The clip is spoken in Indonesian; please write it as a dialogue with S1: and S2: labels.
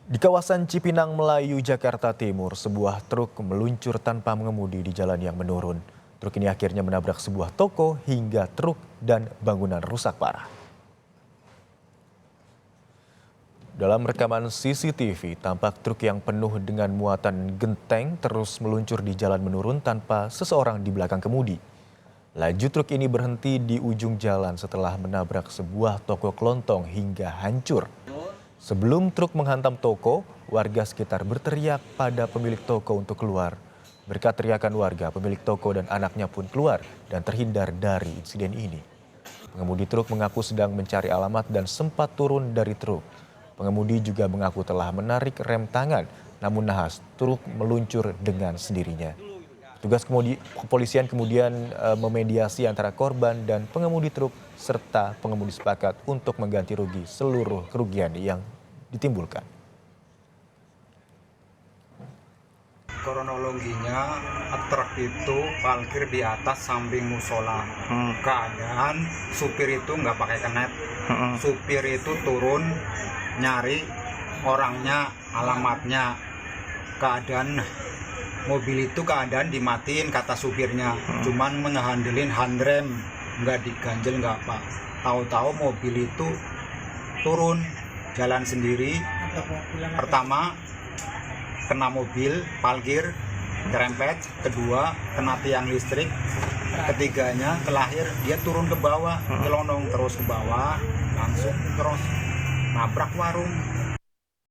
S1: Di kawasan Cipinang, Melayu, Jakarta Timur, sebuah truk meluncur tanpa mengemudi di jalan yang menurun. Truk ini akhirnya menabrak sebuah toko hingga truk dan bangunan rusak parah. Dalam rekaman CCTV, tampak truk yang penuh dengan muatan genteng terus meluncur di jalan menurun tanpa seseorang di belakang kemudi. Laju truk ini berhenti di ujung jalan setelah menabrak sebuah toko kelontong hingga hancur. Sebelum truk menghantam toko, warga sekitar berteriak pada pemilik toko untuk keluar. Berkat teriakan warga, pemilik toko dan anaknya pun keluar dan terhindar dari insiden ini. Pengemudi truk mengaku sedang mencari alamat dan sempat turun dari truk. Pengemudi juga mengaku telah menarik rem tangan, namun nahas truk meluncur dengan sendirinya. Petugas kepolisian kemudian memediasi antara korban dan pengemudi truk serta pengemudi sepakat untuk mengganti rugi seluruh kerugian yang ditimbulkan.
S2: Kronologinya truk itu parkir di atas samping musola. Keadaan supir itu nggak pakai kenet. Supir itu turun nyari orangnya, alamatnya. Keadaan mobil itu dimatiin kata supirnya. Cuman ngehandelin handrem, nggak diganjel nggak apa. Tahu-tahu mobil itu turun jalan sendiri. Pertama kena mobil, parkir, kerempet. Kedua kena tiang listrik. Ketiganya terakhir dia turun ke bawah, nyelonong terus ke bawah, langsung terus nabrak warung.